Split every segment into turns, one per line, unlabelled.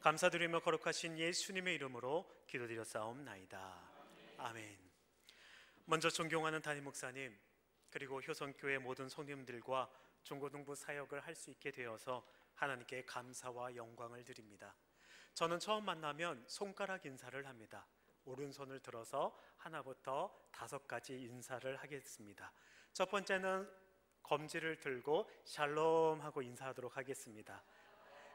감사드리며 거룩하신 예수님의 이름으로 기도드렸사옵나이다. 아멘. 먼저 존경하는 담임 목사님, 그리고 효성교회 모든 성도님들과 중고등부 사역을 할 수 있게 되어서 하나님께 감사와 영광을 드립니다. 저는 처음 만나면 손가락 인사를 합니다. 오른손을 들어서 하나부터 5가지 인사를 하겠습니다. 첫 번째는 검지를 들고 샬롬 하고 인사하도록 하겠습니다.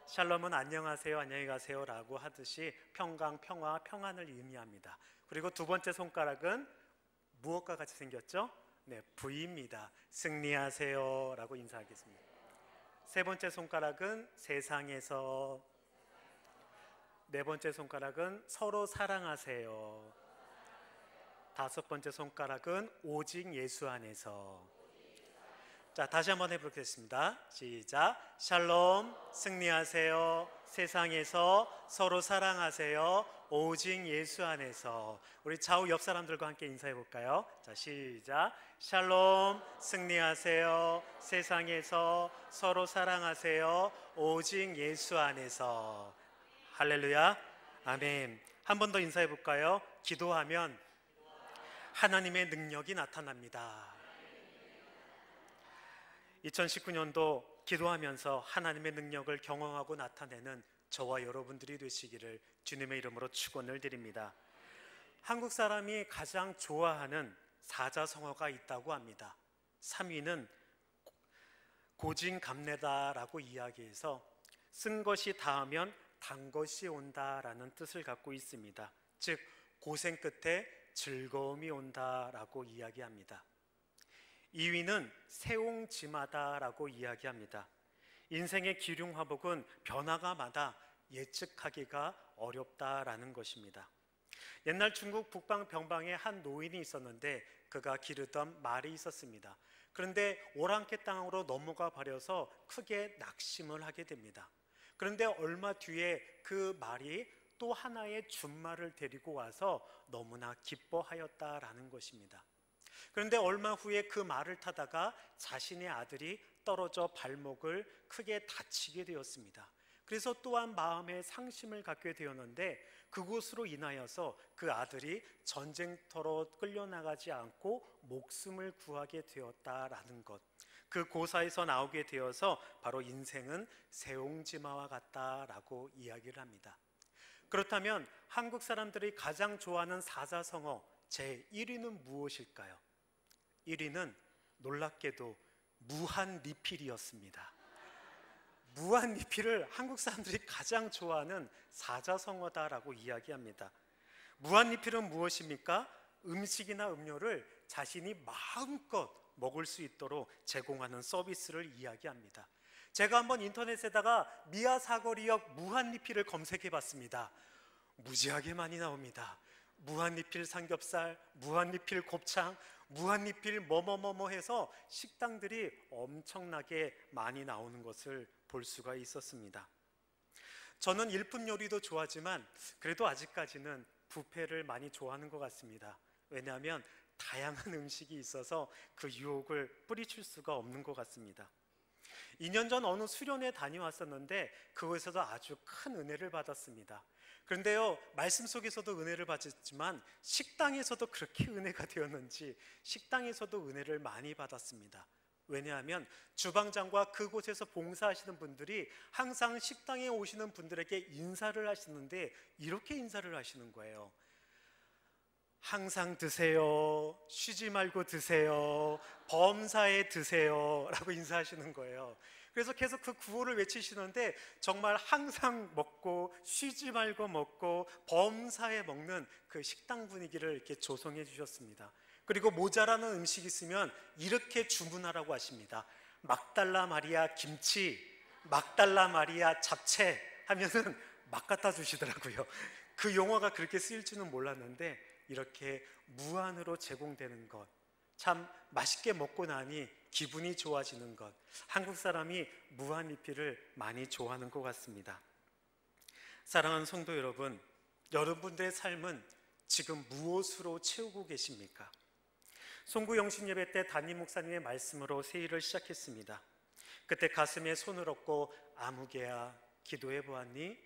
샬롬은 안녕하세요, 안녕히 가세요 라고 하듯이 평강, 평화, 평안을 의미합니다. 그리고 두 번째 손가락은 무엇과 같이 생겼죠? 네, V입니다. 승리하세요 라고 인사하겠습니다. 세 번째 손가락은 세상에서, 네 번째 손가락은 서로 사랑하세요. 다섯 번째 손가락은 오직 예수 안에서. 자, 다시 한번 해보겠습니다. 시작. 샬롬, 승리하세요. 세상에서 서로 사랑하세요. 오직 예수 안에서. 우리 좌우 옆 사람들과 함께 인사해 볼까요? 자, 시작. 샬롬, 승리하세요. 세상에서 서로 사랑하세요. 오직 예수 안에서. 할렐루야. 아멘. 한 번 더 인사해 볼까요? 기도하면 하나님의 능력이 나타납니다. 2019년도 기도하면서 하나님의 능력을 경험하고 나타내는 저와 여러분들이 되시기를 주님의 이름으로 축원을 드립니다. 한국 사람이 가장 좋아하는 사자성어가 있다고 합니다. 3위는 고진감래다라고 이야기해서 쓴 것이 닿으면 단 것이 온다라는 뜻을 갖고 있습니다. 즉 고생 끝에 즐거움이 온다라고 이야기합니다. 2위는 세옹지마다라고 이야기합니다. 인생의 기륭화복은 변화가마다 예측하기가 어렵다라는 것입니다. 옛날 중국 북방 병방에 한 노인이 있었는데 그가 기르던 말이 있었습니다. 그런데 오랑캐 땅으로 넘어가 버려서 크게 낙심을 하게 됩니다. 그런데 얼마 뒤에 그 말이 또 하나의 준말을 데리고 와서 너무나 기뻐하였다라는 것입니다. 그런데 얼마 후에 그 말을 타다가 자신의 아들이 떨어져 발목을 크게 다치게 되었습니다. 그래서 또한 마음에 상심을 갖게 되었는데 그곳으로 인하여서 그 아들이 전쟁터로 끌려나가지 않고 목숨을 구하게 되었다라는 것, 그 고사에서 나오게 되어서 바로 인생은 세옹지마와 같다라고 이야기를 합니다. 그렇다면 한국 사람들이 가장 좋아하는 사자성어 제1위는 무엇일까요? 1위는 놀랍게도 무한리필이었습니다. 무한리필을 한국 사람들이 가장 좋아하는 사자성어다라고 이야기합니다. 무한리필은 무엇입니까? 음식이나 음료를 자신이 마음껏 먹을 수 있도록 제공하는 서비스를 이야기합니다. 제가 한번 인터넷에다가 미아 사거리역 무한리필을 검색해 봤습니다. 무지하게 많이 나옵니다. 무한리필 삼겹살, 무한리필 곱창, 무한리필 뭐뭐뭐뭐 해서 식당들이 엄청나게 많이 나오는 것을 볼 수가 있었습니다. 저는 일품 요리도 좋아하지만 그래도 아직까지는 뷔페를 많이 좋아하는 것 같습니다. 왜냐하면 다양한 음식이 있어서 그 유혹을 뿌리칠 수가 없는 것 같습니다. 2년 전 어느 수련회 다녀왔었는데 그곳에서도 아주 큰 은혜를 받았습니다. 그런데요, 말씀 속에서도 은혜를 받았지만 식당에서도 그렇게 은혜가 되었는지 식당에서도 은혜를 많이 받았습니다. 왜냐하면 주방장과 그곳에서 봉사하시는 분들이 항상 식당에 오시는 분들에게 인사를 하시는데 이렇게 인사를 하시는 거예요. 항상 드세요. 쉬지 말고 드세요. 범사에 드세요 라고 인사하시는 거예요. 그래서 계속 그 구호를 외치시는데 정말 항상 먹고 쉬지 말고 먹고 범사에 먹는 그 식당 분위기를 이렇게 조성해 주셨습니다. 그리고 모자라는 음식이 있으면 이렇게 주문하라고 하십니다. 막달라 마리아 김치, 막달라 마리아 잡채 하면은 막 갖다 주시더라고요. 그 용어가 그렇게 쓰일 줄은 몰랐는데 이렇게 무한으로 제공되는 것, 참 맛있게 먹고 나니 기분이 좋아지는 것, 한국 사람이 무한리필을 많이 좋아하는 것 같습니다. 사랑하는 성도 여러분, 여러분들의 삶은 지금 무엇으로 채우고 계십니까? 송구 영신 예배 때 담임 목사님의 말씀으로 세일을 시작했습니다. 그때 가슴에 손을 얹고 아무개야 기도해 보았니?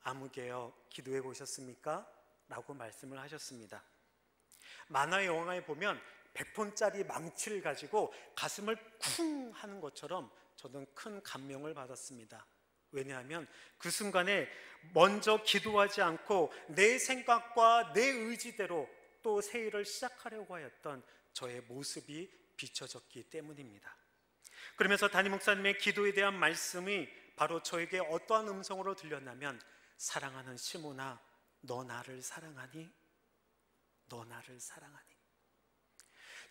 아무개여 기도해 보셨습니까? 라고 말씀을 하셨습니다. 만화의 영화에 보면 100톤짜리 망치를 가지고 가슴을 쿵 하는 것처럼 저는 큰 감명을 받았습니다. 왜냐하면 그 순간에 먼저 기도하지 않고 내 생각과 내 의지대로 또 새 일을 시작하려고 하였던 저의 모습이 비춰졌기 때문입니다. 그러면서 담임 목사님의 기도에 대한 말씀이 바로 저에게 어떠한 음성으로 들렸냐면, 사랑하는 시몬아, 너 나를 사랑하니? 너 나를 사랑하니?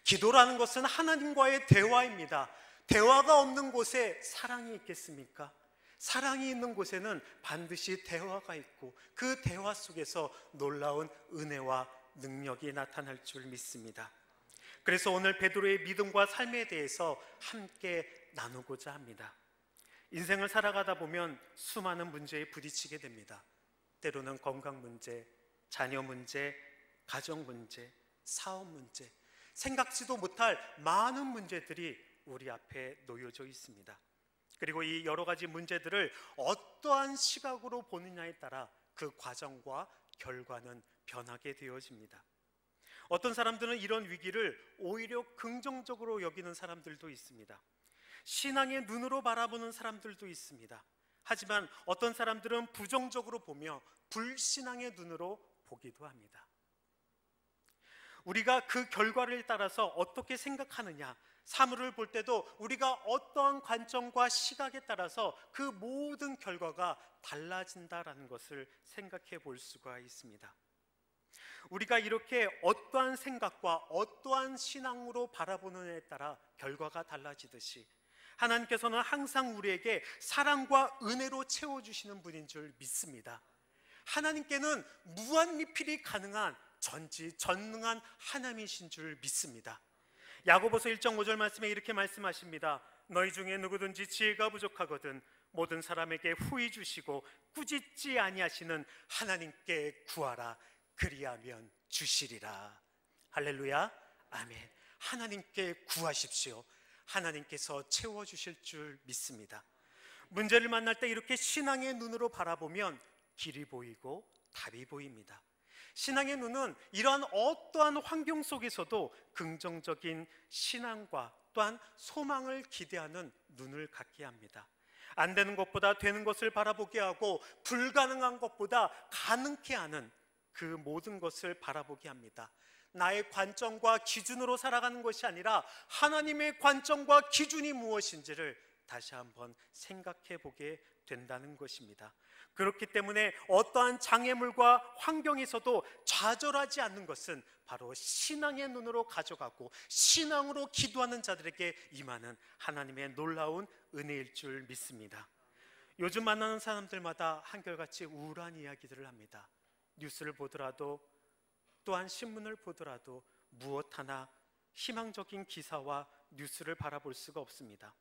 기도라는 것은 하나님과의 대화입니다. 대화가 없는 곳에 사랑이 있겠습니까? 사랑이 있는 곳에는 반드시 대화가 있고 그 대화 속에서 놀라운 은혜와 능력이 나타날 줄 믿습니다. 그래서 오늘 베드로의 믿음과 삶에 대해서 함께 나누고자 합니다. 인생을 살아가다 보면 수많은 문제에 부딪히게 됩니다. 때로는 건강 문제, 자녀 문제, 가정 문제, 사업 문제, 생각지도 못할 많은 문제들이 우리 앞에 놓여져 있습니다. 그리고 이 여러 가지 문제들을 어떠한 시각으로 보느냐에 따라 그 과정과 결과는 변하게 되어집니다. 어떤 사람들은 이런 위기를 오히려 긍정적으로 여기는 사람들도 있습니다. 신앙의 눈으로 바라보는 사람들도 있습니다. 하지만 어떤 사람들은 부정적으로 보며 불신앙의 눈으로 보기도 합니다. 우리가 그 결과를 따라서 어떻게 생각하느냐, 사물을 볼 때도 우리가 어떠한 관점과 시각에 따라서 그 모든 결과가 달라진다라는 것을 생각해 볼 수가 있습니다. 우리가 이렇게 어떠한 생각과 어떠한 신앙으로 바라보느냐에 따라 결과가 달라지듯이 하나님께서는 항상 우리에게 사랑과 은혜로 채워주시는 분인 줄 믿습니다. 하나님께는 무한리필이 가능한 전지전능한 하나님이신 줄 믿습니다. 야고보서 1장 5절 말씀에 이렇게 말씀하십니다. 너희 중에 누구든지 지혜가 부족하거든 모든 사람에게 후히 주시고 꾸짖지 아니하시는 하나님께 구하라. 그리하면 주시리라. 할렐루야, 아멘. 하나님께 구하십시오. 하나님께서 채워주실 줄 믿습니다. 문제를 만날 때 이렇게 신앙의 눈으로 바라보면 길이 보이고 답이 보입니다. 신앙의 눈은 이러한 어떠한 환경 속에서도 긍정적인 신앙과 또한 소망을 기대하는 눈을 갖게 합니다. 안 되는 것보다 되는 것을 바라보게 하고 불가능한 것보다 가능케 하는 그 모든 것을 바라보게 합니다. 나의 관점과 기준으로 살아가는 것이 아니라 하나님의 관점과 기준이 무엇인지를 다시 한번 생각해 보게 된다는 것입니다. 그렇기 때문에 어떠한 장애물과 환경에서도 좌절하지 않는 것은 바로 신앙의 눈으로 가져가고 신앙으로 기도하는 자들에게 임하는 하나님의 놀라운 은혜일 줄 믿습니다. 요즘 만나는 사람들마다 한결같이 우울한 이야기들을 합니다. 뉴스를 보더라도 또한 신문을 보더라도 무엇 하나 희망적인 기사와 뉴스를 바라볼 수가 없습니다.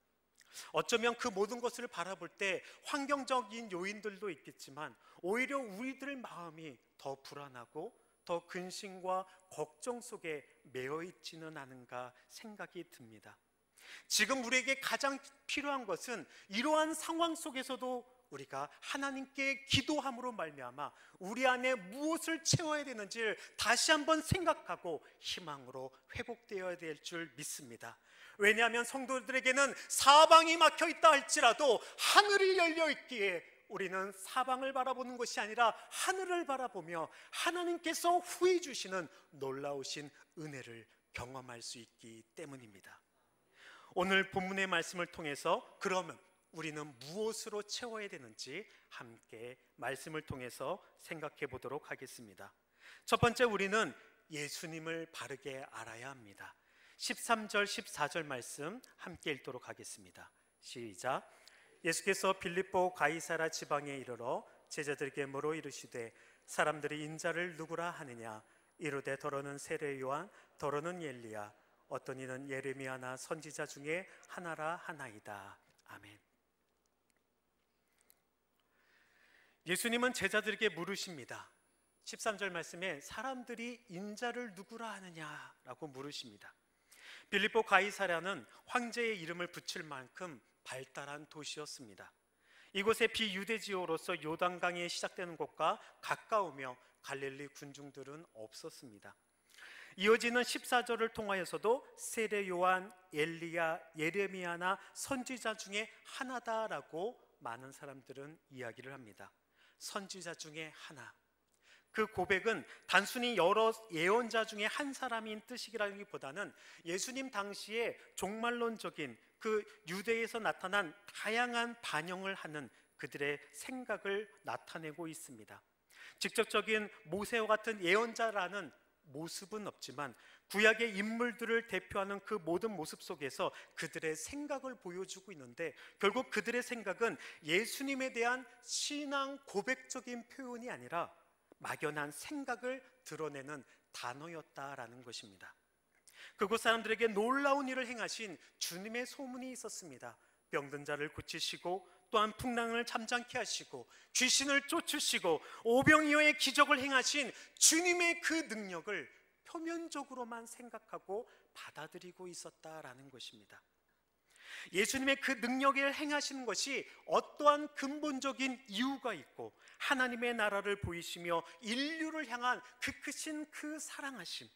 어쩌면 그 모든 것을 바라볼 때 환경적인 요인들도 있겠지만 오히려 우리들 마음이 더 불안하고 더 근심과 걱정 속에 매여 있지는 않은가 생각이 듭니다. 지금 우리에게 가장 필요한 것은 이러한 상황 속에서도 우리가 하나님께 기도함으로 말미암아 우리 안에 무엇을 채워야 되는지를 다시 한번 생각하고 희망으로 회복되어야 될 줄 믿습니다. 왜냐하면 성도들에게는 사방이 막혀 있다 할지라도 하늘이 열려 있기에 우리는 사방을 바라보는 것이 아니라 하늘을 바라보며 하나님께서 후히 주시는 놀라우신 은혜를 경험할 수 있기 때문입니다. 오늘 본문의 말씀을 통해서 그러면 우리는 무엇으로 채워야 되는지 함께 말씀을 통해서 생각해 보도록 하겠습니다. 첫 번째, 우리는 예수님을 바르게 알아야 합니다. 13절 14절 말씀 함께 읽도록 하겠습니다. 시작. 예수께서 빌립보 가이사라 지방에 이르러 제자들에게 물어 이르시되 사람들이 인자를 누구라 하느냐? 이르되 더러는 세례 요한, 더러는 엘리야, 어떤 이는 예레미야나 선지자 중에 하나라 하나이다. 아멘. 예수님은 제자들에게 물으십니다. 13절 말씀에 사람들이 인자를 누구라 하느냐라고 물으십니다. 빌립보 가이사랴는 황제의 이름을 붙일 만큼 발달한 도시였습니다. 이곳의 비유대지오로서 요단강이 시작되는 곳과 가까우며 갈릴리 군중들은 없었습니다. 이어지는 14절을 통하여서도 세례 요한, 엘리야, 예레미야나 선지자 중에 하나다라고 많은 사람들은 이야기를 합니다. 선지자 중에 하나. 그 고백은 단순히 여러 예언자 중에 한 사람인 뜻이라기보다는 예수님 당시에 종말론적인 그 유대에서 나타난 다양한 반영을 하는 그들의 생각을 나타내고 있습니다. 직접적인 모세와 같은 예언자라는 모습은 없지만 구약의 인물들을 대표하는 그 모든 모습 속에서 그들의 생각을 보여주고 있는데, 결국 그들의 생각은 예수님에 대한 신앙 고백적인 표현이 아니라 막연한 생각을 드러내는 단어였다라는 것입니다. 그곳 사람들에게 놀라운 일을 행하신 주님의 소문이 있었습니다. 병든 자를 고치시고 또한 풍랑을 잠잠케 하시고 귀신을 쫓으시고 오병이어의 기적을 행하신 주님의 그 능력을 표면적으로만 생각하고 받아들이고 있었다라는 것입니다. 예수님의 그 능력을 행하시는 것이 어떠한 근본적인 이유가 있고 하나님의 나라를 보이시며 인류를 향한 그 크신 그 사랑하심,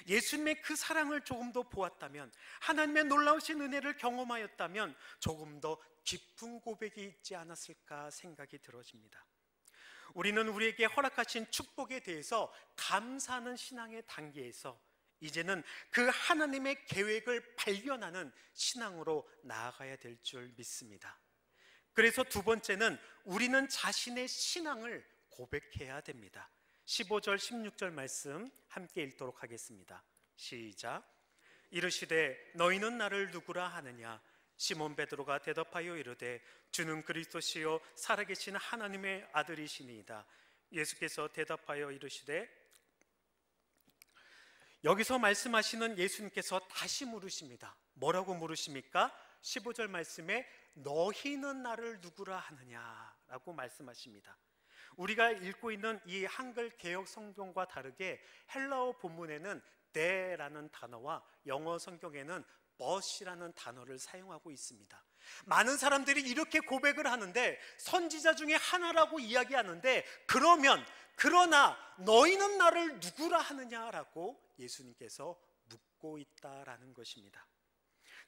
예수님의 그 사랑을 조금 더 보았다면, 하나님의 놀라우신 은혜를 경험하였다면 조금 더 깊은 고백이 있지 않았을까 생각이 들어집니다. 우리는 우리에게 허락하신 축복에 대해서 감사하는 신앙의 단계에서 이제는 그 하나님의 계획을 발견하는 신앙으로 나아가야 될 줄 믿습니다. 그래서 두 번째는 우리는 자신의 신앙을 고백해야 됩니다. 15절 16절 말씀 함께 읽도록 하겠습니다. 시작. 이르시되 너희는 나를 누구라 하느냐? 시몬 베드로가 대답하여 이르되 주는 그리스도시요 살아계신 하나님의 아들이시니이다. 예수께서 대답하여 이르시되, 여기서 말씀하시는 예수님께서 다시 물으십니다. 뭐라고 물으십니까? 15절 말씀에 너희는 나를 누구라 하느냐라고 말씀하십니다. 우리가 읽고 있는 이 한글 개역 성경과 다르게 헬라어 본문에는 the라는 단어와 영어 성경에는 but이라는 단어를 사용하고 있습니다. 많은 사람들이 이렇게 고백을 하는데, 선지자 중에 하나라고 이야기하는데, 그러나 너희는 나를 누구라 하느냐라고 예수님께서 묻고 있다라는 것입니다.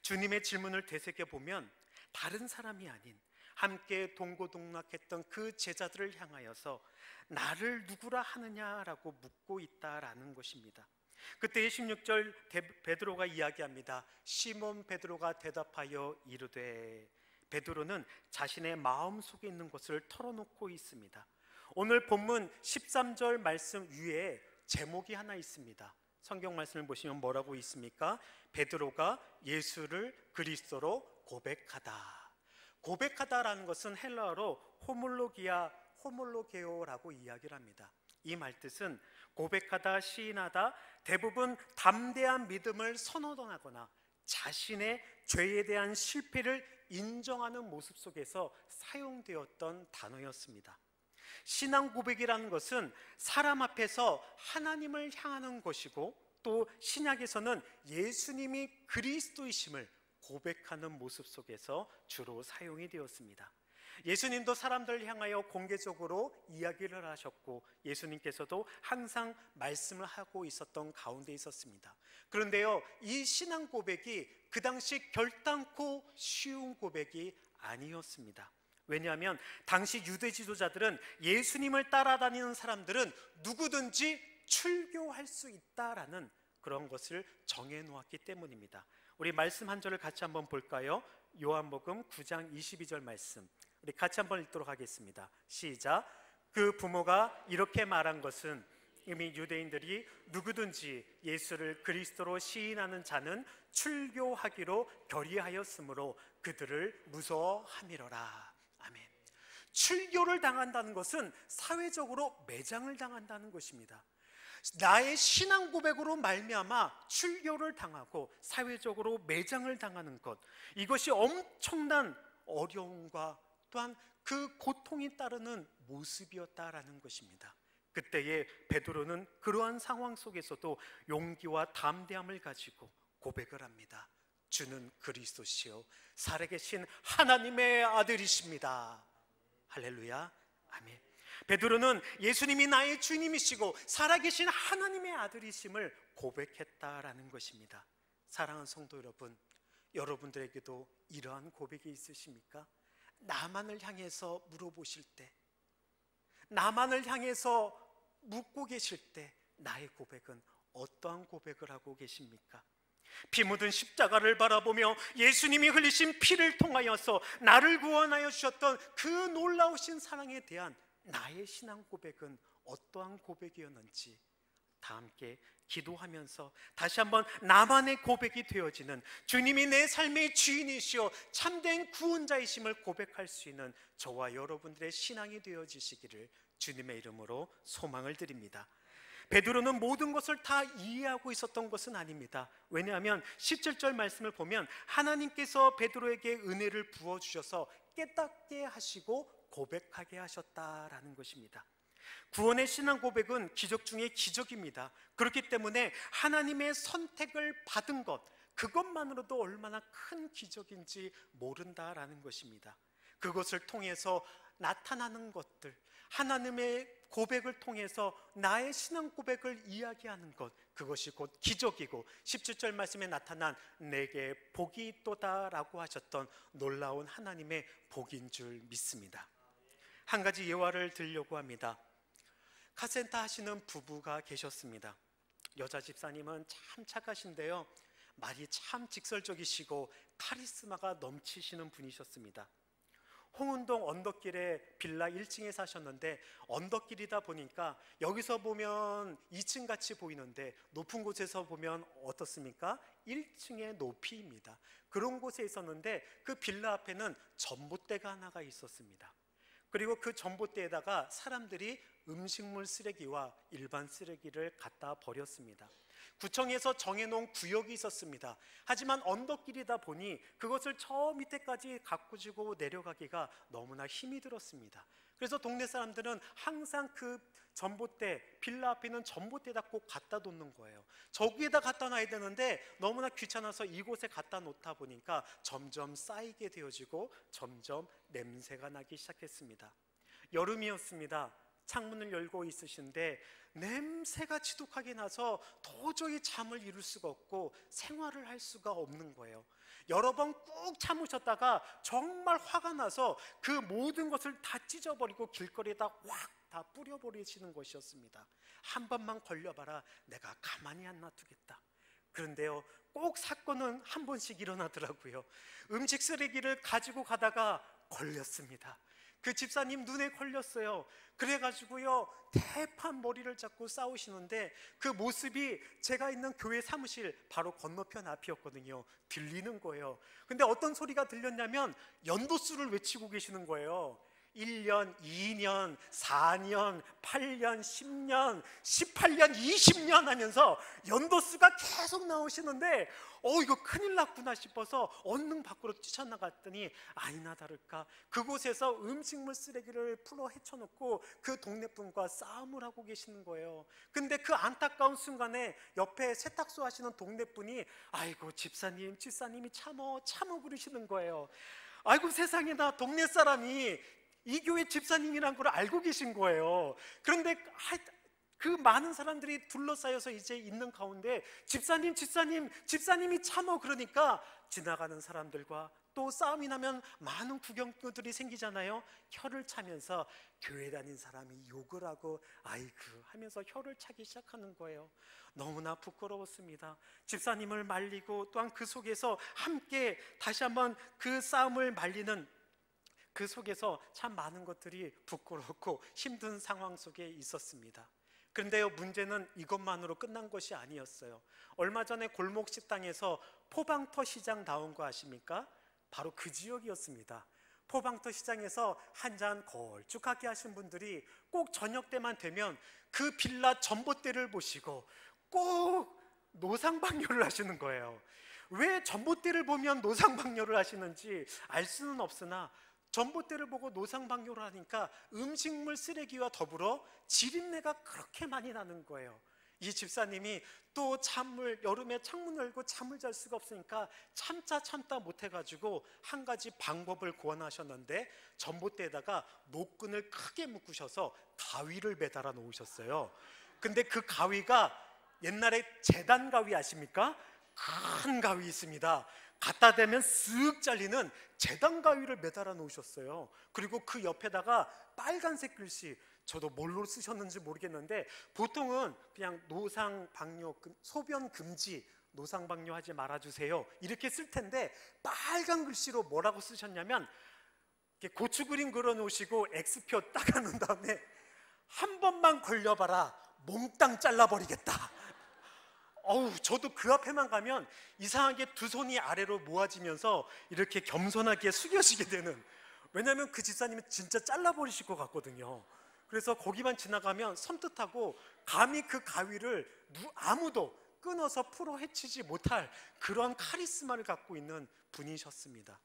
주님의 질문을 되새겨보면 다른 사람이 아닌 함께 동고동락했던 그 제자들을 향하여서 나를 누구라 하느냐라고 묻고 있다라는 것입니다. 그때 16절 베드로가 이야기합니다. 시몬 베드로가 대답하여 이르되, 베드로는 자신의 마음속에 있는 것을 털어놓고 있습니다. 오늘 본문 13절 말씀 위에 제목이 하나 있습니다. 성경 말씀을 보시면 뭐라고 있습니까? 베드로가 예수를 그리스도로 고백하다. 고백하다라는 것은 헬라어로 호몰로게오라고 이야기를 합니다. 이 말뜻은 고백하다, 시인하다, 대부분 담대한 믿음을 선언하거나 자신의 죄에 대한 실패를 인정하는 모습 속에서 사용되었던 단어였습니다. 신앙 고백이라는 것은 사람 앞에서 하나님을 향하는 것이고, 또 신약에서는 예수님이 그리스도이심을 고백하는 모습 속에서 주로 사용이 되었습니다. 예수님도 사람들을 향하여 공개적으로 이야기를 하셨고, 예수님께서도 항상 말씀을 하고 있었던 가운데 있었습니다. 그런데요, 이 신앙 고백이 그 당시 결단코 쉬운 고백이 아니었습니다. 왜냐하면 당시 유대 지도자들은 예수님을 따라다니는 사람들은 누구든지 출교할 수 있다라는 그런 것을 정해놓았기 때문입니다. 우리 말씀 한 절을 같이 한번 볼까요? 요한복음 9장 22절 말씀, 우리 같이 한번 읽도록 하겠습니다. 시작. 그 부모가 이렇게 말한 것은 이미 유대인들이 누구든지 예수를 그리스도로 시인하는 자는 출교하기로 결의하였으므로 그들을 무서워함이로라. 아멘. 출교를 당한다는 것은 사회적으로 매장을 당한다는 것입니다. 나의 신앙 고백으로 말미암아 출교를 당하고 사회적으로 매장을 당하는 것, 이것이 엄청난 어려움과 또한 그 고통이 따르는 모습이었다라는 것입니다. 그때에 베드로는 그러한 상황 속에서도 용기와 담대함을 가지고 고백을 합니다. 주는 그리스도시요 살아계신 하나님의 아들이십니다. 할렐루야, 아멘. 베드로는 예수님이 나의 주님이시고 살아계신 하나님의 아들이심을 고백했다라는 것입니다. 사랑하는 성도 여러분, 여러분들에게도 이러한 고백이 있으십니까? 나만을 향해서 물어보실 때, 나만을 향해서 묻고 계실 때 나의 고백은 어떠한 고백을 하고 계십니까? 피 묻은 십자가를 바라보며 예수님이 흘리신 피를 통하여서 나를 구원하여 주셨던 그 놀라우신 사랑에 대한 나의 신앙 고백은 어떠한 고백이었는지 다 함께 기도하면서 다시 한번 나만의 고백이 되어지는, 주님이 내 삶의 주인이시오 참된 구원자이심을 고백할 수 있는 저와 여러분들의 신앙이 되어지시기를 주님의 이름으로 소망을 드립니다. 베드로는 모든 것을 다 이해하고 있었던 것은 아닙니다. 왜냐하면 17절 말씀을 보면 하나님께서 베드로에게 은혜를 부어주셔서 깨닫게 하시고 고백하게 하셨다라는 것입니다. 구원의 신앙 고백은 기적 중에 기적입니다. 그렇기 때문에 하나님의 선택을 받은 것, 그것만으로도 얼마나 큰 기적인지 모른다라는 것입니다. 그것을 통해서 나타나는 것들, 하나님의 고백을 통해서 나의 신앙 고백을 이야기하는 것, 그것이 곧 기적이고 17절 말씀에 나타난 내게 복이 있도다라고 하셨던 놀라운 하나님의 복인 줄 믿습니다. 한 가지 예화를 들려고 합니다. 카센터 하시는 부부가 계셨습니다. 여자 집사님은 참 착하신데요, 말이 참 직설적이시고 카리스마가 넘치시는 분이셨습니다. 홍은동 언덕길에 빌라 1층에 사셨는데 언덕길이다 보니까 여기서 보면 2층 같이 보이는데 높은 곳에서 보면 어떻습니까? 1층의 높이입니다. 그런 곳에 있었는데 그 빌라 앞에는 전봇대가 하나가 있었습니다. 그리고 그 전봇대에다가 사람들이 음식물 쓰레기와 일반 쓰레기를 갖다 버렸습니다. 구청에서 정해놓은 구역이 있었습니다. 하지만 언덕길이다 보니 그것을 저 밑에까지 갖고 지고 내려가기가 너무나 힘이 들었습니다. 그래서 동네 사람들은 항상 그 전봇대, 빌라 앞에 있는 전봇대에다 꼭 갖다 놓는 거예요. 저기에다 갖다 놔야 되는데 너무나 귀찮아서 이곳에 갖다 놓다 보니까 점점 쌓이게 되어지고 점점 냄새가 나기 시작했습니다. 여름이었습니다. 창문을 열고 있으신데 냄새가 지독하게 나서 도저히 잠을 이룰 수가 없고 생활을 할 수가 없는 거예요. 여러 번 꾹 참으셨다가 정말 화가 나서 그 모든 것을 다 찢어버리고 길거리에다 확 다 뿌려버리시는 것이었습니다. 한 번만 걸려봐라, 내가 가만히 안 놔두겠다. 그런데요, 꼭 사건은 한 번씩 일어나더라고요. 음식 쓰레기를 가지고 가다가 걸렸습니다. 그 집사님 눈에 걸렸어요. 그래가지고요, 대판 머리를 잡고 싸우시는데 그 모습이 제가 있는 교회 사무실 바로 건너편 앞이었거든요. 들리는 거예요. 근데 어떤 소리가 들렸냐면 연도수를 외치고 계시는 거예요. 1년, 2년, 4년, 8년, 10년, 18년, 20년 하면서 연도수가 계속 나오시는데 이거 큰일 났구나 싶어서 얼른 밖으로 뛰쳐나갔더니 아니나 다를까 그곳에서 음식물 쓰레기를 풀어 헤쳐놓고 그 동네 분과 싸움을 하고 계시는 거예요. 근데 그 안타까운 순간에 옆에 세탁소 하시는 동네 분이 아이고 집사님이 참어 그러시는 거예요. 아이고 세상에나, 동네 사람이 이 교회 집사님이란 걸 알고 계신 거예요. 그런데 그 많은 사람들이 둘러싸여서 이제 있는 가운데 집사님이 참어 그러니까 지나가는 사람들과 또 싸움이 나면 많은 구경꾼들이 생기잖아요. 혀를 차면서 교회 다닌 사람이 욕을 하고 아이고 하면서 혀를 차기 시작하는 거예요. 너무나 부끄러웠습니다. 집사님을 말리고 또한 그 속에서 함께 다시 한번 그 싸움을 말리는 그 속에서 참 많은 것들이 부끄럽고 힘든 상황 속에 있었습니다. 그런데요, 문제는 이것만으로 끝난 것이 아니었어요. 얼마 전에 골목 식당에서 포방터 시장 나온 거 아십니까? 바로 그 지역이었습니다. 포방터 시장에서 한잔 걸쭉하게 하신 분들이 꼭 저녁 때만 되면 그 빌라 전봇대를 보시고 꼭 노상방뇨를 하시는 거예요. 왜 전봇대를 보면 노상방뇨를 하시는지 알 수는 없으나 전봇대를 보고 노상방뇨를 하니까 음식물 쓰레기와 더불어 지린내가 그렇게 많이 나는 거예요. 이 집사님이 또 여름에 창문 열고 잠을 잘 수가 없으니까 참다 못해가지고 한 가지 방법을 고안하셨는데, 전봇대에다가 노끈을 크게 묶으셔서 가위를 매달아 놓으셨어요. 근데 그 가위가 옛날에 제단 가위 아십니까? 큰 가위 있습니다. 갖다 대면 쓱 잘리는 제단 가위를 매달아 놓으셨어요. 그리고 그 옆에다가 빨간색 글씨, 저도 뭘로 쓰셨는지 모르겠는데 보통은 그냥 노상방뇨, 소변 금지, 노상방뇨 하지 말아주세요 이렇게 쓸 텐데, 빨간 글씨로 뭐라고 쓰셨냐면, 고추 그림 그려 놓으시고 X표 딱 하는 다음에 한 번만 걸려봐라, 몽땅 잘라버리겠다. 저도 그 앞에만 가면 이상하게 두 손이 아래로 모아지면서 이렇게 겸손하게 숙여지게 되는, 왜냐하면 그 집사님은 진짜 잘라버리실 것 같거든요. 그래서 거기만 지나가면 섬뜩하고 감히 그 가위를 아무도 끊어서 풀어 헤치지 못할 그런 카리스마를 갖고 있는 분이셨습니다.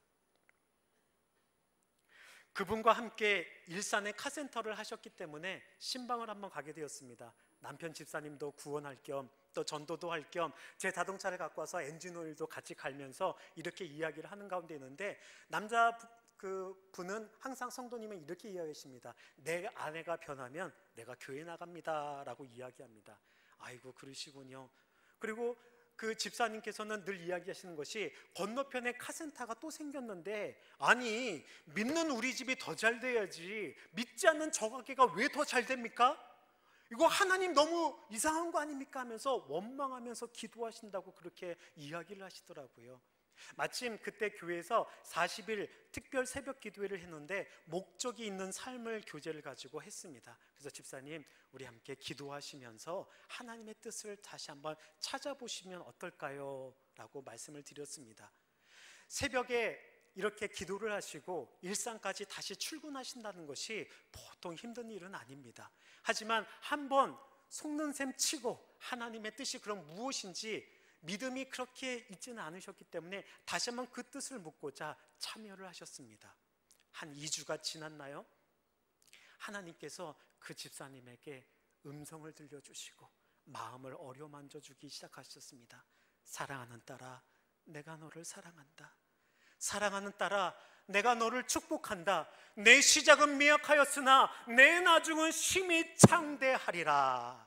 그분과 함께 일산에 카센터를 하셨기 때문에 신방을 한번 가게 되었습니다. 남편 집사님도 구원할 겸 또 전도도 할 겸 제 자동차를 갖고 와서 엔진오일도 같이 갈면서 이렇게 이야기를 하는 가운데 있는데, 남자 분은 항상 성도님은 이렇게 이야기하십니다. 내 아내가 변하면 내가 교회 나갑니다 라고 이야기합니다. 아이고 그러시군요. 그리고 그 집사님께서는 늘 이야기하시는 것이, 건너편에 카센터가 또 생겼는데, 아니 믿는 우리 집이 더 잘 돼야지 믿지 않는 저 가게가 왜 더 잘 됩니까? 이거 하나님 너무 이상한 거 아닙니까? 하면서 원망하면서 기도하신다고 그렇게 이야기를 하시더라고요. 마침 그때 교회에서 40일 특별 새벽 기도회를 했는데 목적이 있는 삶을 교제를 가지고 했습니다. 그래서 집사님, 우리 함께 기도하시면서 하나님의 뜻을 다시 한번 찾아보시면 어떨까요? 라고 말씀을 드렸습니다. 새벽에 이렇게 기도를 하시고 일상까지 다시 출근하신다는 것이 보통 힘든 일은 아닙니다. 하지만 한번 속는 셈 치고 하나님의 뜻이 그럼 무엇인지 믿음이 그렇게 있지는 않으셨기 때문에 다시 한번 그 뜻을 묻고자 참여를 하셨습니다. 한 2주가 지났나요? 하나님께서 그 집사님에게 음성을 들려주시고 마음을 어루만져 주기 시작하셨습니다. 사랑하는 딸아, 내가 너를 사랑한다. 사랑하는 딸아, 내가 너를 축복한다. 내 시작은 미약하였으나 내 나중은 심히 창대하리라.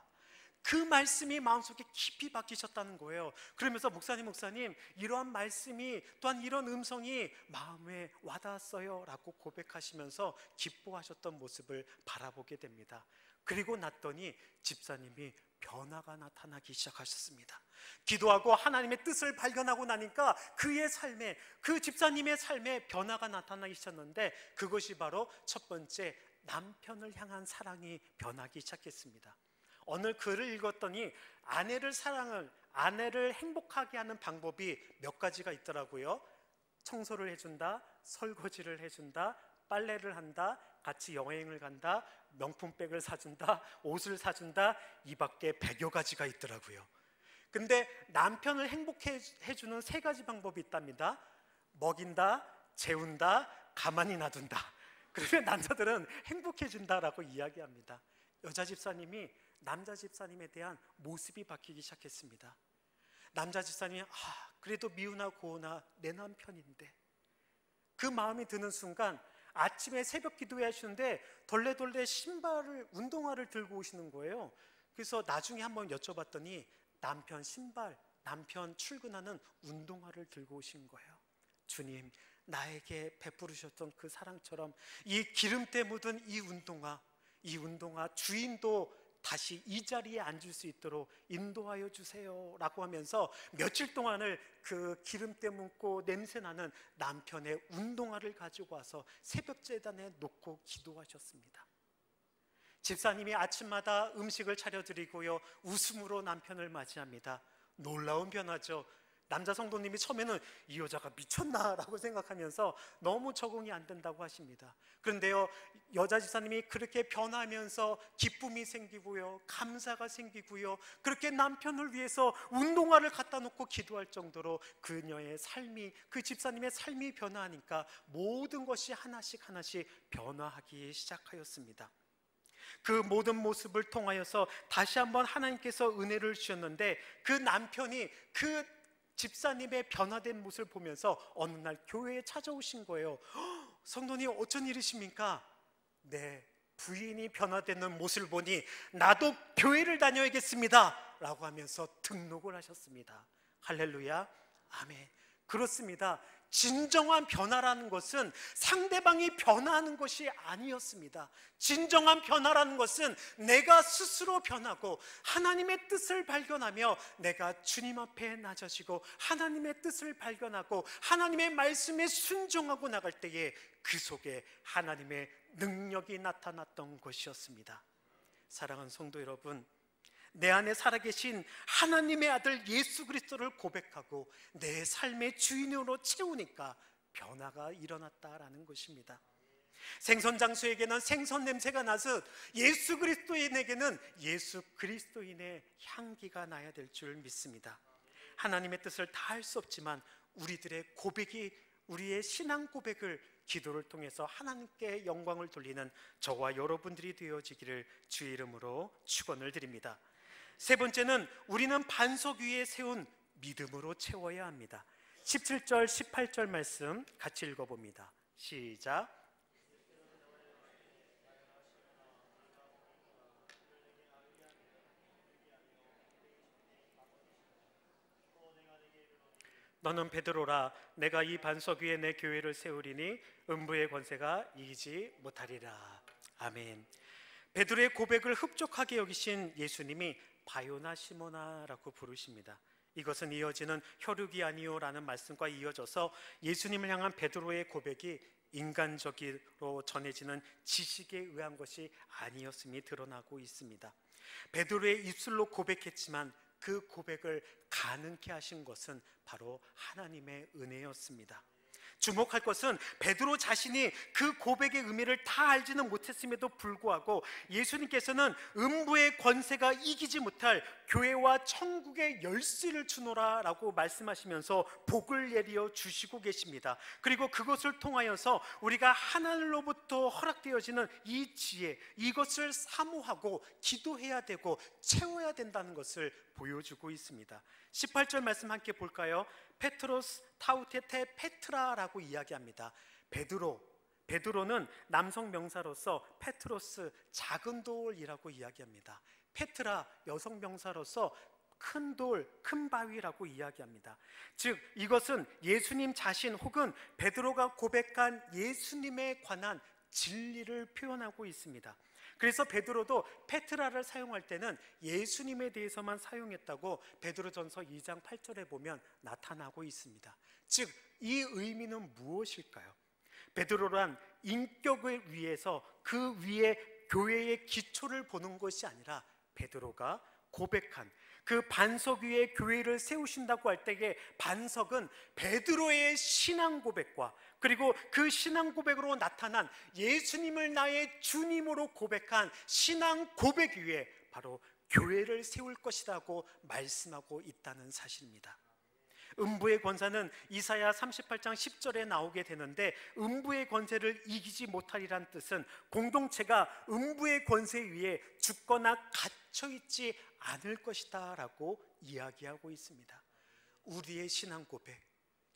그 말씀이 마음속에 깊이 박히셨다는 거예요. 그러면서 목사님 이러한 말씀이, 또한 이런 음성이 마음에 와닿았어요 라고 고백하시면서 기뻐하셨던 모습을 바라보게 됩니다. 그리고 났더니 집사님이 변화가 나타나기 시작하셨습니다. 기도하고 하나님의 뜻을 발견하고 나니까 그의 삶에, 그 집사님의 삶에 변화가 나타나기 시작했는데, 그것이 바로 첫 번째 남편을 향한 사랑이 변하기 시작했습니다. 어느 글을 읽었더니 아내를 행복하게 하는 방법이 몇 가지가 있더라고요. 청소를 해준다, 설거지를 해준다, 빨래를 한다, 같이 여행을 간다, 명품백을 사준다, 옷을 사준다, 이 밖에 100여 가지가 있더라고요. 근데 남편을 행복해 해주는 3가지 방법이 있답니다. 먹인다, 재운다, 가만히 놔둔다. 그러면 남자들은 행복해진다라고 이야기합니다. 여자 집사님이 남자 집사님에 대한 모습이 바뀌기 시작했습니다. 남자 집사님이 그래도 미우나 고우나 내 남편인데, 그 마음이 드는 순간 아침에 새벽 기도회 하시는데 덜레덜레 운동화를 들고 오시는 거예요. 그래서 나중에 한번 여쭤봤더니 남편 신발, 남편 출근하는 운동화를 들고 오신 거예요. 주님, 나에게 베푸르셨던 그 사랑처럼 이 기름때 묻은 이 운동화 주인도 다시 이 자리에 앉을 수 있도록 인도하여 주세요 라고 하면서 며칠 동안을 그 기름때 묻고 냄새나는 남편의 운동화를 가지고 와서 새벽 제단에 놓고 기도하셨습니다. 집사님이 아침마다 음식을 차려드리고요, 웃음으로 남편을 맞이합니다. 놀라운 변화죠. 남자 성도님이 처음에는 이 여자가 미쳤나 라고 생각하면서 너무 적응이 안 된다고 하십니다. 그런데요, 여자 집사님이 그렇게 변하면서 기쁨이 생기고요, 감사가 생기고요, 그렇게 남편을 위해서 운동화를 갖다 놓고 기도할 정도로 그녀의 삶이, 그 집사님의 삶이 변화하니까 모든 것이 하나씩 변화하기 시작하였습니다. 그 모든 모습을 통하여서 다시 한번 하나님께서 은혜를 주셨는데, 그 남편이 그 집사님의 변화된 모습을 보면서 어느 날 교회에 찾아오신 거예요. 성도님, 어쩐 일이십니까? 네, 부인이 변화되는 모습을 보니 나도 교회를 다녀야겠습니다 라고 하면서 등록을 하셨습니다. 할렐루야, 아멘. 그렇습니다. 진정한 변화라는 것은 상대방이 변화하는 것이 아니었습니다. 진정한 변화라는 것은 내가 스스로 변하고 하나님의 뜻을 발견하며 내가 주님 앞에 낮아지고 하나님의 뜻을 발견하고 하나님의 말씀에 순종하고 나갈 때에 그 속에 하나님의 능력이 나타났던 것이었습니다. 사랑하는 성도 여러분, 내 안에 살아계신 하나님의 아들 예수 그리스도를 고백하고 내 삶의 주인으로 채우니까 변화가 일어났다라는 것입니다. 생선 장수에게는 생선 냄새가 나듯 예수 그리스도인에게는 예수 그리스도인의 향기가 나야 될 줄 믿습니다. 하나님의 뜻을 다 할 수 없지만 우리들의 고백이, 우리의 신앙 고백을 기도를 통해서 하나님께 영광을 돌리는 저와 여러분들이 되어지기를 주의 이름으로 축원을 드립니다. 세 번째는 우리는 반석 위에 세운 믿음으로 채워야 합니다. 17절 18절 말씀 같이 읽어봅니다. 시작. 너는 베드로라, 내가 이 반석 위에 내 교회를 세우리니 음부의 권세가 이기지 못하리라. 아멘. 베드로의 고백을 흡족하게 여기신 예수님이 바요나 시모나라고 부르십니다. 이것은 이어지는 혈육이 아니요라는 말씀과 이어져서 예수님을 향한 베드로의 고백이 인간적으로 전해지는 지식에 의한 것이 아니었음이 드러나고 있습니다. 베드로의 입술로 고백했지만 그 고백을 가능케 하신 것은 바로 하나님의 은혜였습니다. 주목할 것은 베드로 자신이 그 고백의 의미를 다 알지는 못했음에도 불구하고 예수님께서는 음부의 권세가 이기지 못할 교회와 천국의 열쇠를 주노라 라고 말씀하시면서 복을 예리어 주시고 계십니다. 그리고 그것을 통하여서 우리가 하늘로부터 허락되어지는 이 지혜, 이것을 사모하고 기도해야 되고 채워야 된다는 것을 보여주고 있습니다. 18절 말씀 함께 볼까요? 페트로스 타우테테 페트라라고 이야기합니다. 베드로는 남성 명사로서 페트로스 작은 돌이라고 이야기합니다. 페트라 여성 명사로서 큰 돌, 큰 바위라고 이야기합니다. 즉 이것은 예수님 자신 혹은 베드로가 고백한 예수님에 관한 진리를 표현하고 있습니다. 그래서 베드로도 페트라를 사용할 때는 예수님에 대해서만 사용했다고 베드로전서 2장 8절에 보면 나타나고 있습니다. 즉 이 의미는 무엇일까요? 베드로란 인격을 위해서 그 위에 교회의 기초를 보는 것이 아니라 베드로가 고백한 그 반석 위에 교회를 세우신다고 할 때의 반석은 베드로의 신앙 고백과 그리고 그 신앙 고백으로 나타난 예수님을 나의 주님으로 고백한 신앙 고백 위에 바로 교회를 세울 것이라고 말씀하고 있다는 사실입니다. 음부의 권세는 이사야 38장 10절에 나오게 되는데 음부의 권세를 이기지 못하리란 뜻은 공동체가 음부의 권세 위에 죽거나 갇혀있지 않을 것이다 라고 이야기하고 있습니다. 우리의 신앙 고백,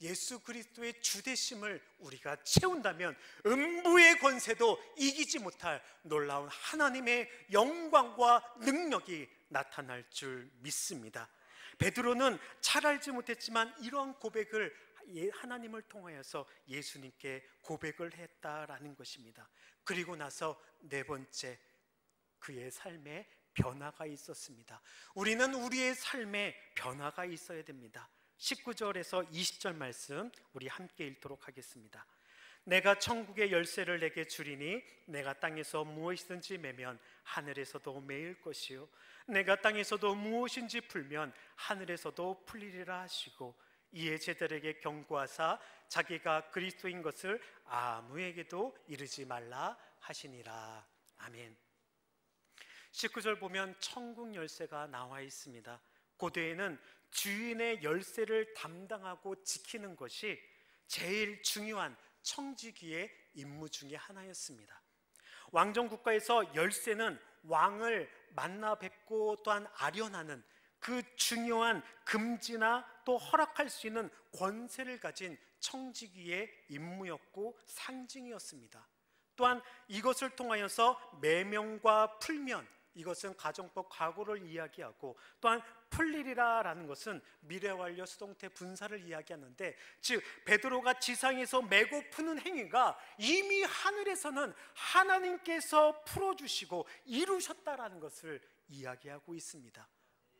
예수 그리스도의 주되심을 우리가 채운다면 음부의 권세도 이기지 못할 놀라운 하나님의 영광과 능력이 나타날 줄 믿습니다. 베드로는 잘 알지 못했지만 이러한 고백을 하나님을 통하여서 예수님께 고백을 했다라는 것입니다. 그리고 나서 네 번째, 그의 삶에 변화가 있었습니다. 우리는 우리의 삶에 변화가 있어야 됩니다. 19절에서 20절 말씀 우리 함께 읽도록 하겠습니다. 내가 천국의 열쇠를 내게 주리니 내가 땅에서 무엇이든지 매면 하늘에서도 매일 것이요 내가 땅에서도 무엇인지 풀면 하늘에서도 풀리리라 하시고 이에 제자들에게 경고하사 자기가 그리스도인 것을 아무에게도 이르지 말라 하시니라. 아멘. 19절 보면 천국 열쇠가 나와 있습니다. 고대에는 주인의 열쇠를 담당하고 지키는 것이 제일 중요한 청지기의 임무 중에 하나였습니다. 왕정 국가에서 열쇠는 왕을 만나 뵙고 또한 아련하는 그 중요한 금지나 또 허락할 수 있는 권세를 가진 청지기의 임무였고 상징이었습니다. 또한 이것을 통하여서 매명과 풀면, 이것은 가정법 과거를 이야기하고, 또한 풀리리라라는 것은 미래 완료 수동태 분사를 이야기하는데, 즉 베드로가 지상에서 메고 푸는 행위가 이미 하늘에서는 하나님께서 풀어주시고 이루셨다라는 것을 이야기하고 있습니다.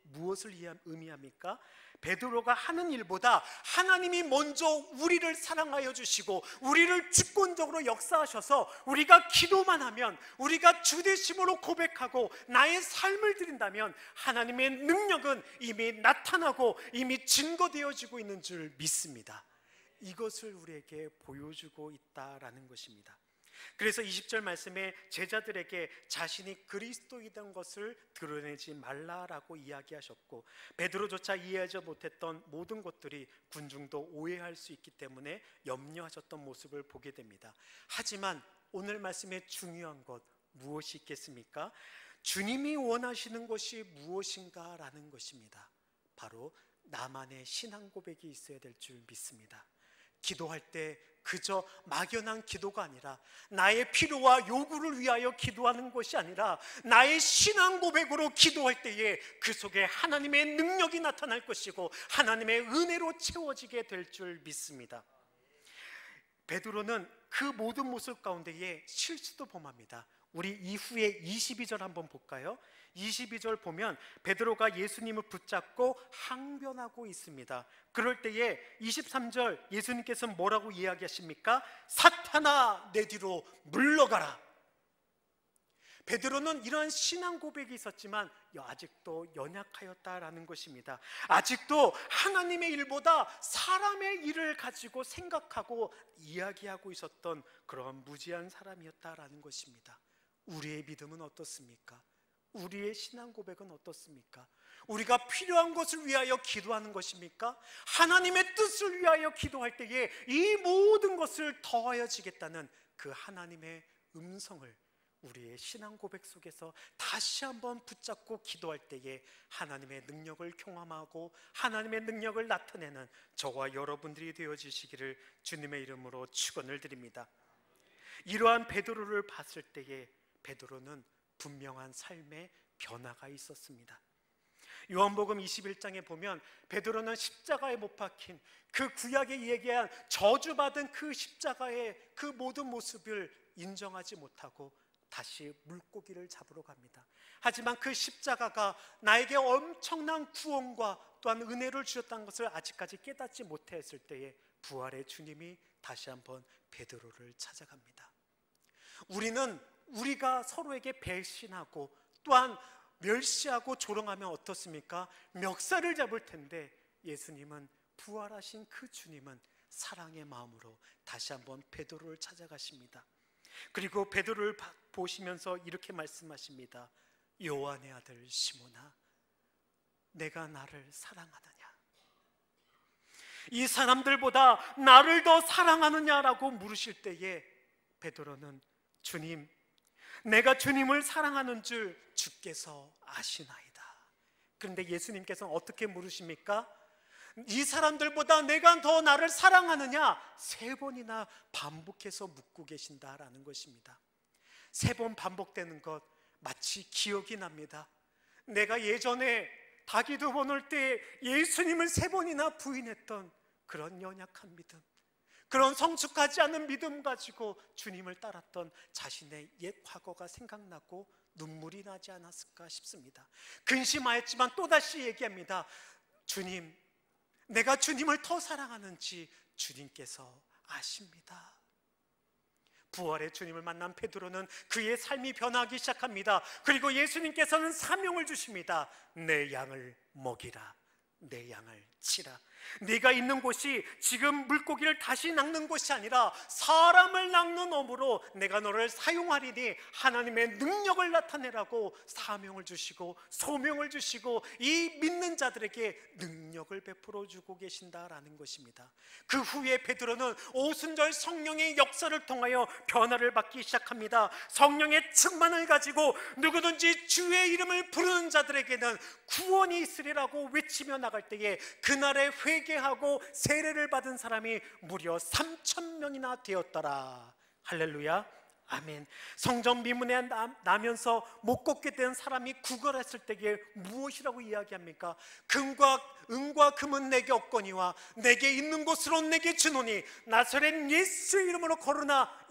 무엇을 의미합니까? 베드로가 하는 일보다 하나님이 먼저 우리를 사랑하여 주시고 우리를 주권적으로 역사하셔서 우리가 기도만 하면, 우리가 주되심으로 고백하고 나의 삶을 드린다면 하나님의 능력은 이미 나타나고 이미 증거되어지고 있는 줄 믿습니다. 이것을 우리에게 보여주고 있다라는 것입니다. 그래서 20절 말씀에 제자들에게 자신이 그리스도이던 것을 드러내지 말라라고 이야기하셨고, 베드로조차 이해하지 못했던 모든 것들이 군중도 오해할 수 있기 때문에 염려하셨던 모습을 보게 됩니다. 하지만 오늘 말씀의 중요한 것 무엇이 있겠습니까? 주님이 원하시는 것이 무엇인가 라는 것입니다. 바로 나만의 신앙 고백이 있어야 될 줄 믿습니다. 기도할 때 그저 막연한 기도가 아니라, 나의 필요와 요구를 위하여 기도하는 것이 아니라 나의 신앙 고백으로 기도할 때에 그 속에 하나님의 능력이 나타날 것이고 하나님의 은혜로 채워지게 될 줄 믿습니다. 베드로는 그 모든 모습 가운데에 실수도 범합니다. 우리 이후에 22절 한번 볼까요? 22절 보면 베드로가 예수님을 붙잡고 항변하고 있습니다. 그럴 때에 23절 예수님께서 뭐라고 이야기하십니까? 사탄아 내 뒤로 물러가라. 베드로는 이러한 신앙 고백이 있었지만 아직도 연약하였다라는 것입니다. 아직도 하나님의 일보다 사람의 일을 가지고 생각하고 이야기하고 있었던 그런 무지한 사람이었다라는 것입니다. 우리의 믿음은 어떻습니까? 우리의 신앙 고백은 어떻습니까? 우리가 필요한 것을 위하여 기도하는 것입니까? 하나님의 뜻을 위하여 기도할 때에 이 모든 것을 더하여 지겠다는 그 하나님의 음성을 우리의 신앙 고백 속에서 다시 한번 붙잡고 기도할 때에 하나님의 능력을 경험하고 하나님의 능력을 나타내는 저와 여러분들이 되어지시기를 주님의 이름으로 축원을 드립니다. 이러한 베드로를 봤을 때에 베드로는 분명한 삶의 변화가 있었습니다. 요한복음 21장에 보면 베드로는 십자가에 못 박힌 그 구약에 얘기한 저주받은 그 십자가의 그 모든 모습을 인정하지 못하고 다시 물고기를 잡으러 갑니다. 하지만 그 십자가가 나에게 엄청난 구원과 또한 은혜를 주셨다는 것을 아직까지 깨닫지 못했을 때에 부활의 주님이 다시 한번 베드로를 찾아갑니다. 우리는 우리가 서로에게 배신하고 또한 멸시하고 조롱하면 어떻습니까? 멱살을 잡을 텐데, 예수님은, 부활하신 그 주님은 사랑의 마음으로 다시 한번 베드로를 찾아가십니다. 그리고 베드로를 보시면서 이렇게 말씀하십니다. 요한의 아들 시몬아, 내가 나를 사랑하느냐? 이 사람들보다 나를 더 사랑하느냐라고 물으실 때에 베드로는, 주님, 내가 주님을 사랑하는 줄 주께서 아시나이다. 그런데 예수님께서는 어떻게 물으십니까? 이 사람들보다 내가 더 나를 사랑하느냐? 3번이나 반복해서 묻고 계신다라는 것입니다. 3번 반복되는 것 마치 기억이 납니다. 내가 예전에 다기도 보낼 때 예수님을 3번이나 부인했던 그런 연약한 믿음, 그런 성숙하지 않은 믿음 가지고 주님을 따랐던 자신의 옛 과거가 생각나고 눈물이 나지 않았을까 싶습니다. 근심하였지만 또다시 얘기합니다. 주님, 내가 주님을 더 사랑하는지 주님께서 아십니다. 부활의 주님을 만난 베드로는 그의 삶이 변하기 시작합니다. 그리고 예수님께서는 사명을 주십니다. 내 양을 먹이라, 내 양을 치라. 네가 있는 곳이 지금 물고기를 다시 낚는 곳이 아니라 사람을 낚는 어부로 내가 너를 사용하리니 하나님의 능력을 나타내라고 사명을 주시고 소명을 주시고 이 믿는 자들에게 능력을 베풀어 주고 계신다라는 것입니다. 그 후에 베드로는 오순절 성령의 역사를 통하여 변화를 받기 시작합니다. 성령의 충만을 가지고 누구든지 주의 이름을 부르는 자들에게는 구원이 있으리라고 외치며 나갈 때에 그날에 회개하고 세례를 받은 사람이 무려 3,000명이나 되었더라. 할렐루야, 아멘. 성전 미문에 나면서 못 걷게 된 사람이 구걸했을 때에 무엇이라고 이야기합니까? 은과 금은 내게 없거니와 내게 있는 곳으로 내게 주노니 나사렛 예수의 이름으로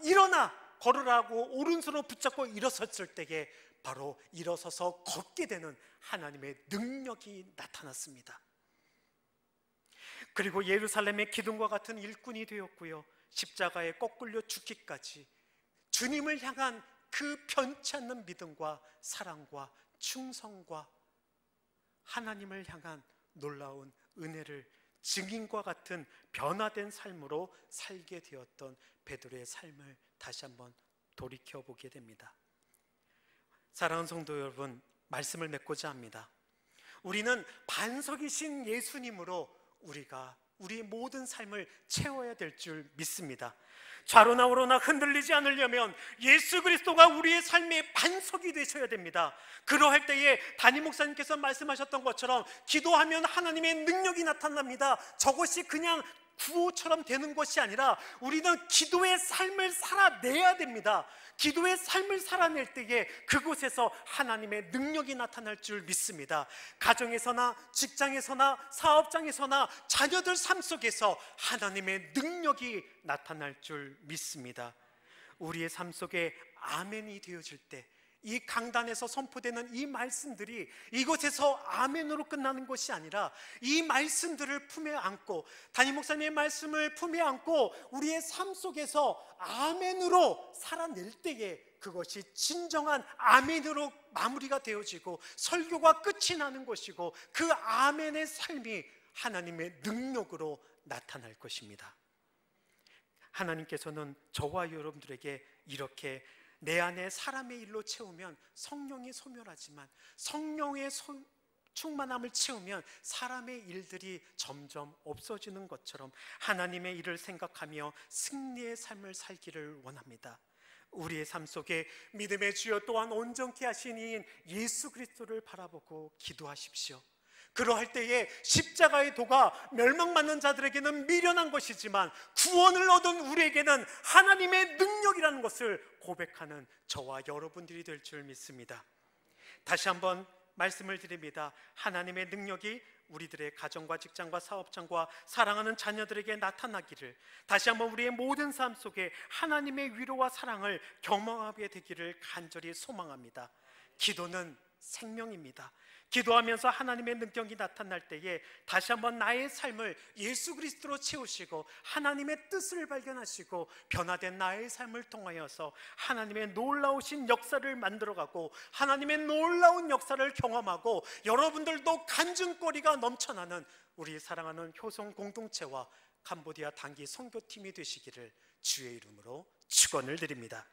일어나 걸으라고 오른손으로 붙잡고 일어섰을 때에 바로 일어서서 걷게 되는 하나님의 능력이 나타났습니다. 그리고 예루살렘의 기둥과 같은 일꾼이 되었고요, 십자가에 거꾸려 죽기까지 주님을 향한 그 변치 않는 믿음과 사랑과 충성과 하나님을 향한 놀라운 은혜를 증인과 같은 변화된 삶으로 살게 되었던 베드로의 삶을 다시 한번 돌이켜보게 됩니다. 사랑하는 성도 여러분, 말씀을 맺고자 합니다. 우리는 반석이신 예수님으로 우리의 모든 삶을 채워야 될 줄 믿습니다. 좌로나 우로나 흔들리지 않으려면 예수 그리스도가 우리의 삶의 반석이 되셔야 됩니다. 그러할 때에 담임 목사님께서 말씀하셨던 것처럼 기도하면 하나님의 능력이 나타납니다. 저것이 그냥 구호처럼 되는 것이 아니라 우리는 기도의 삶을 살아내야 됩니다. 기도의 삶을 살아낼 때에 그곳에서 하나님의 능력이 나타날 줄 믿습니다. 가정에서나 직장에서나 사업장에서나 자녀들 삶 속에서 하나님의 능력이 나타날 줄 믿습니다. 우리의 삶 속에 아멘이 되어질 때 이 강단에서 선포되는 이 말씀들이 이곳에서 아멘으로 끝나는 것이 아니라 이 말씀들을 품에 안고 담임 목사님의 말씀을 품에 안고 우리의 삶 속에서 아멘으로 살아낼 때에 그것이 진정한 아멘으로 마무리가 되어지고 설교가 끝이 나는 것이고 그 아멘의 삶이 하나님의 능력으로 나타날 것입니다. 하나님께서는 저와 여러분들에게 이렇게 내 안에 사람의 일로 채우면 성령이 소멸하지만 성령의 충만함을 채우면 사람의 일들이 점점 없어지는 것처럼 하나님의 일을 생각하며 승리의 삶을 살기를 원합니다. 우리의 삶 속에 믿음의 주여 또한 온전케 하신 이인 예수 그리스도를 바라보고 기도하십시오. 그러할 때에 십자가의 도가 멸망받는 자들에게는 미련한 것이지만 구원을 얻은 우리에게는 하나님의 능력이라는 것을 고백하는 저와 여러분들이 될 줄 믿습니다. 다시 한번 말씀을 드립니다. 하나님의 능력이 우리들의 가정과 직장과 사업장과 사랑하는 자녀들에게 나타나기를, 다시 한번 우리의 모든 삶 속에 하나님의 위로와 사랑을 경험하게 되기를 간절히 소망합니다. 기도는 생명입니다. 기도하면서 하나님의 능력이 나타날 때에 다시 한번 나의 삶을 예수 그리스도로 채우시고 하나님의 뜻을 발견하시고 변화된 나의 삶을 통하여서 하나님의 놀라우신 역사를 만들어가고 하나님의 놀라운 역사를 경험하고 여러분들도 간증거리가 넘쳐나는 우리 사랑하는 효성 공동체와 캄보디아 단기 선교팀이 되시기를 주의 이름으로 축원을 드립니다.